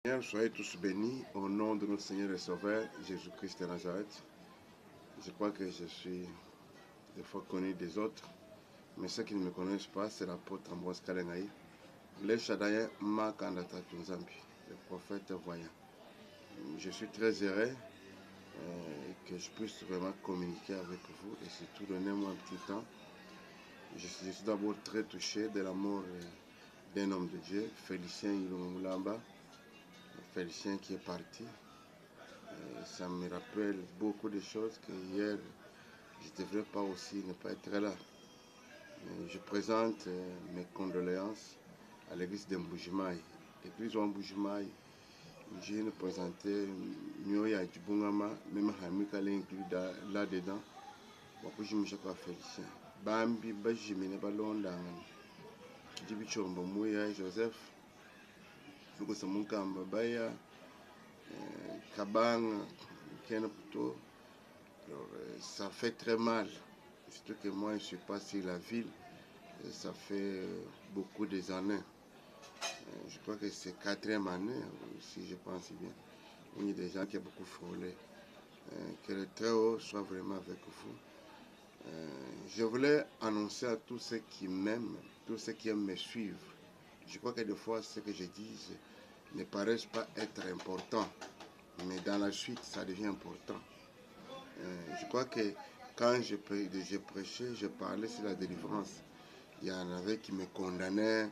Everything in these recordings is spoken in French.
Seigneur, soyez tous bénis au nom de notre Seigneur et Sauveur Jésus-Christ de Nazareth. Je crois que je suis des fois connu des autres, mais ceux qui ne me connaissent pas, c'est l'apôtre Ambroise Kalengaï, le Shaddai Makandata Tunzambi, le prophète voyant. Je suis très heureux que je puisse vraiment communiquer avec vous et surtout donnez-moi un petit temps. Je suis d'abord très touché de la mort d'un homme de Dieu, Félicien Ilumulamba, Félicien qui est parti. Ça me rappelle beaucoup de choses que hier, je ne devrais pas aussi ne pas être là. Je présente mes condoléances à l'église de Mbujimaï. L'église de Mbujimaï, j'ai présenté Mioya Djibungama, même Hamika l'inclus là-dedans. Beaucoup je me suis Félicien. Bambi, Bajimine, Balondangan, Kijibichombo, Mouya, Joseph, Fukusamunka Mbabaya, Kabang, Kenaputo. Alors, ça fait très mal, surtout que moi je ne suis pas sur la ville, ça fait beaucoup des années. Je crois que c'est 4e année, si je pense bien. Il y a des gens qui ont beaucoup frôlé. Que le Très-Haut soit vraiment avec vous. Je voulais annoncer à tous ceux qui m'aiment, tous ceux qui aiment me suivre. Je crois que des fois, ce que je dis ne paraissent pas être important, mais dans la suite, ça devient important. Je crois que quand je prêchais, je parlais sur la délivrance. Il y en avait qui me condamnaient,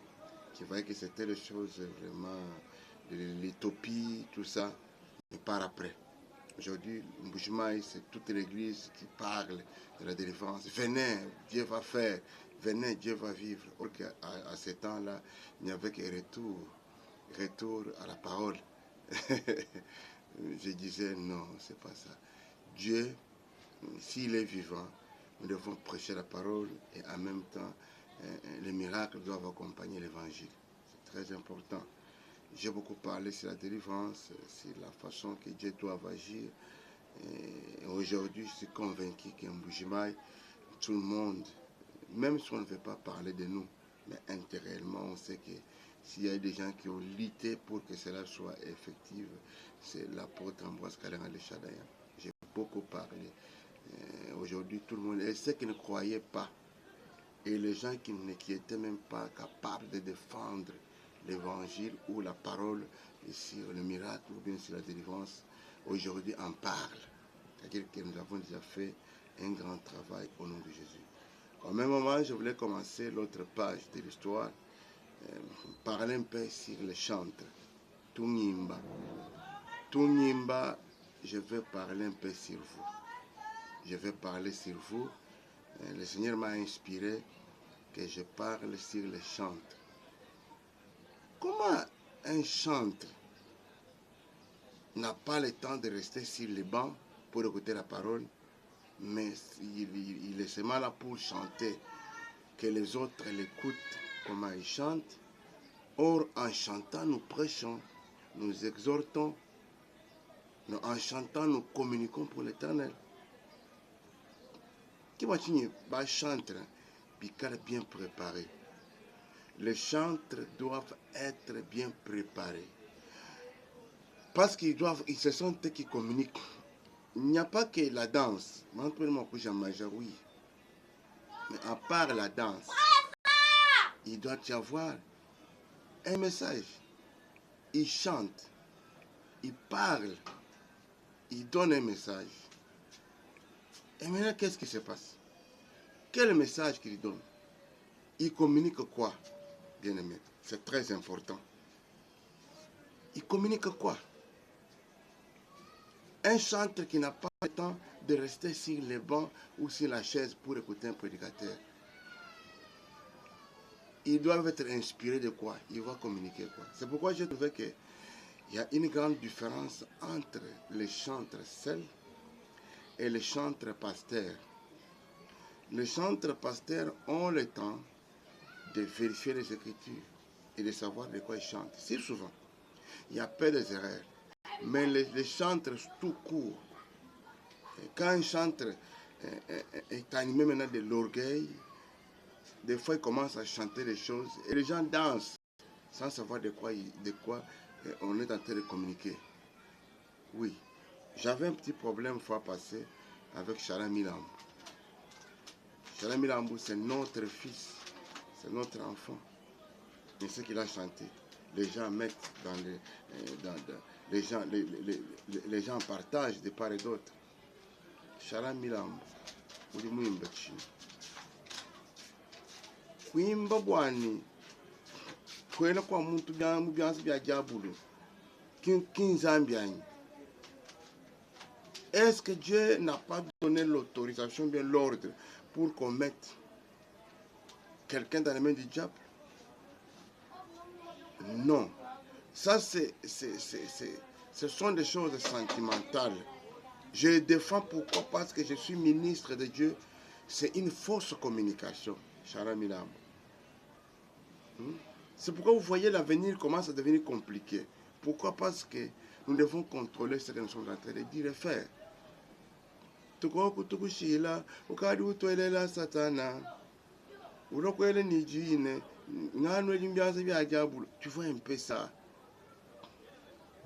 qui voyaient que c'était des choses vraiment, l'utopie, tout ça. Mais par après. Aujourd'hui, Mbujimaï, c'est toute l'église qui parle de la délivrance. Venez, Dieu va faire. Venez, Dieu va vivre. Or à ce temps-là, il n'y avait que retour à la parole. Je disais non, c'est pas ça. Dieu, s'il est vivant, nous devons prêcher la parole et en même temps, les miracles doivent accompagner l'évangile. C'est très important. J'ai beaucoup parlé sur la délivrance, sur la façon que Dieu doit agir. Et aujourd'hui, je suis convaincu qu'en Mbujimaï, tout le monde, même si on ne veut pas parler de nous, mais intérieurement, on sait que s'il y a des gens qui ont lutté pour que cela soit effectif, c'est l'apôtre Ambroise Kalenga le Shaddai. J'ai beaucoup parlé. Aujourd'hui, tout le monde, et ceux qui ne croyaient pas, et les gens qui n'étaient même pas capables de défendre l'évangile ou la parole sur le miracle ou bien sur la délivrance, aujourd'hui en parlent. C'est-à-dire que nous avons déjà fait un grand travail au nom de Jésus. Au même moment, je voulais commencer l'autre page de l'histoire, parler un peu sur les chantres. Tungimba. Tungimba, je vais parler un peu sur vous. Je vais parler sur vous. Le Seigneur m'a inspiré que je parle sur les chantres. Comment un chantre n'a pas le temps de rester sur les bancs pour écouter la parole, mais il est seulement là pour chanter, que les autres l'écoutent comment il chante. Or, en chantant, nous prêchons, nous exhortons, en chantant, nous communiquons pour l'Éternel. Qui va chanter, bien préparé. Les chantres doivent être bien préparés. Parce qu'ils se sont eux qui communiquent. Il n'y a pas que la danse. Mais à part la danse, il doit y avoir un message. Il chante, il parle, il donne un message. Et maintenant, qu'est-ce qui se passe? Quel message qu'il donne? Il communique quoi, bien-aimé? C'est très important. Il communique quoi? Un chanteur qui n'a pas le temps de rester sur les bancs ou sur la chaise pour écouter un prédicateur. Ils doivent être inspirés de quoi? Ils vont communiquer quoi? C'est pourquoi j'ai trouvé qu'il y a une grande différence entre les chantres seuls et les chantres pasteurs. Les chantres pasteurs ont le temps de vérifier les Écritures et de savoir de quoi ils chantent. Si souvent, il y a peu d'erreurs. Mais les chantres tout court, quand un chantre est animé maintenant de l'orgueil, des fois il commence à chanter des choses et les gens dansent sans savoir de quoi et on est en train de communiquer. Oui, j'avais un petit problème fois passé avec Chala Milambo. Chala Milambo, c'est notre fils, c'est notre enfant. Mais ce qu'il a chanté, les gens mettent dans les gens partagent de part et d'autre. Chala Milambo, uri mwimba chini. Kuimba bwani, kwenda kwa muntu byansi bya jabulu, kinzambiani. Est-ce que Dieu n'a pas donné l'autorisation, bien l'ordre, pour qu'on mette quelqu'un dans les mains du diable? Non. Ça, ce sont des choses sentimentales. Je les défends pourquoi? Parce que je suis ministre de Dieu. C'est une fausse communication. C'est pourquoi vous voyez l'avenir commence à devenir compliqué. Pourquoi? Parce que nous devons contrôler ce que nous sommes en train de dire et faire. Tu vois un peu ça.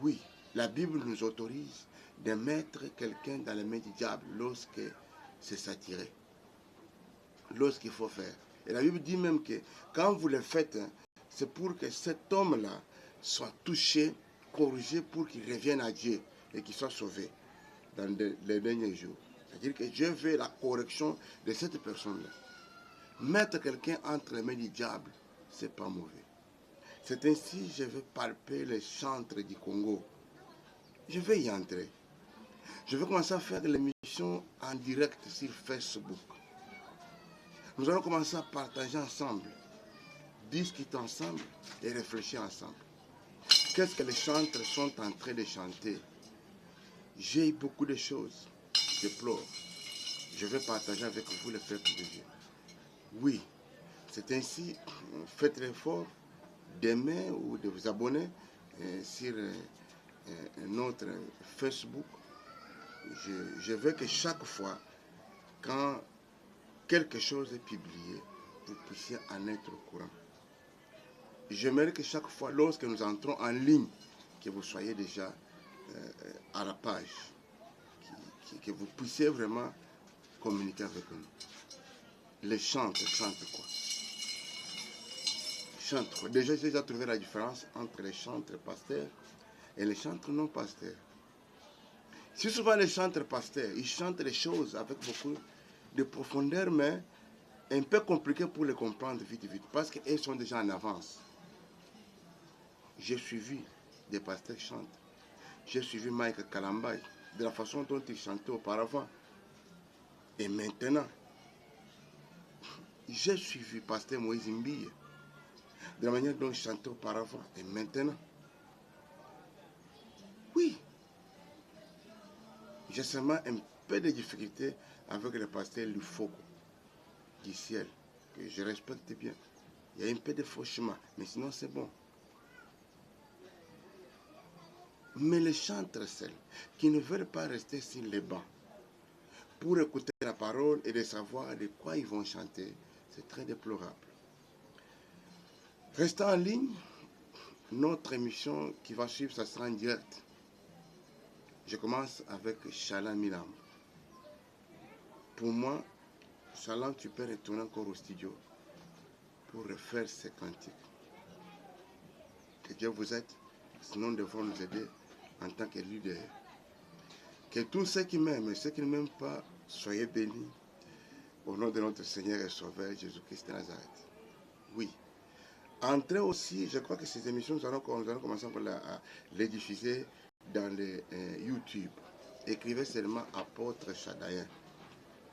Oui, la Bible nous autorise de mettre quelqu'un dans les mains du diable lorsque c'est s'attirer, lorsqu'il faut faire. Et la Bible dit même que quand vous le faites, c'est pour que cet homme-là soit touché, corrigé, pour qu'il revienne à Dieu et qu'il soit sauvé dans les derniers jours. C'est-à-dire que Dieu veut la correction de cette personne-là. Mettre quelqu'un entre les mains du diable, c'est pas mauvais. C'est ainsi que je vais palper les chantres du Congo. Je vais y entrer. Je vais commencer à faire de l'émission en direct sur Facebook. Nous allons commencer à partager ensemble, discuter ensemble et réfléchir ensemble. Qu'est-ce que les chantres sont en train de chanter? J'ai beaucoup de choses. Je pleure. Je vais partager avec vous le peuple de Dieu. Oui, c'est ainsi. Faites l'effort d'aimer ou de vous abonner sur notre Facebook. Je veux que chaque fois, quand quelque chose est publié, vous puissiez en être au courant. J'aimerais que chaque fois, lorsque nous entrons en ligne, que vous soyez déjà à la page, que vous puissiez vraiment communiquer avec nous. Les chantres chantent quoi? Chantent quoi? Déjà, j'ai déjà trouvé la différence entre les chantres pasteurs et les chantres non pasteurs. Si souvent les chantres pasteurs, ils chantent les choses avec beaucoup de profondeur, mais un peu compliqué pour les comprendre vite, parce qu'ils sont déjà en avance. J'ai suivi des pasteurs qui chantent. J'ai suivi Mike Kalambay, de la façon dont il chantait auparavant. Et maintenant, j'ai suivi pasteur Moïse Mbille, de la manière dont il chantait auparavant. Et maintenant, oui, j'ai seulement un peu de difficulté avec le pasteur Lufoko du ciel, que je respecte bien. Il y a un peu de fauchement, mais sinon c'est bon. Mais les chantres seuls, qui ne veulent pas rester sur les bancs, pour écouter la parole et de savoir de quoi ils vont chanter, c'est très déplorable. Restez en ligne. Notre émission qui va suivre, ça sera en direct. Je commence avec Chala Milambo. Pour moi, Chala, tu peux retourner encore au studio pour refaire ces cantiques. Que Dieu vous aide, sinon nous devons nous aider en tant que leader. Que tous ceux qui m'aiment et ceux qui ne m'aiment pas, soyez bénis au nom de notre Seigneur et Sauveur Jésus-Christ de Nazareth. Oui. Entrez aussi, je crois que ces émissions, nous allons commencer à les diffuser dans les YouTube. Écrivez seulement Apôtre Chadaïen.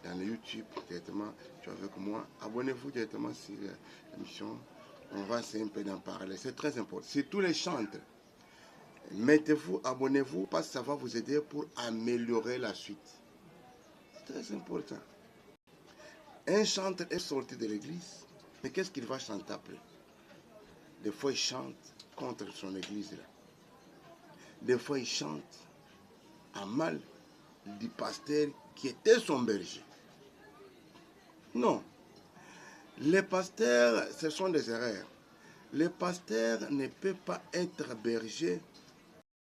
Dans le YouTube, directement, tu es avec moi. Abonnez-vous directement sur l'émission. On va essayer un peu d'en parler. C'est très important. C'est tous les chantres. Mettez-vous, abonnez-vous, parce que ça va vous aider pour améliorer la suite. C'est très important. Un chanteur est sorti de l'église, mais qu'est-ce qu'il va chanter après? Des fois, il chante contre son église là. Des fois, il chante à mal du pasteur qui était son berger. Non. Les pasteurs, ce sont des erreurs. Les pasteurs ne peuvent pas être bergers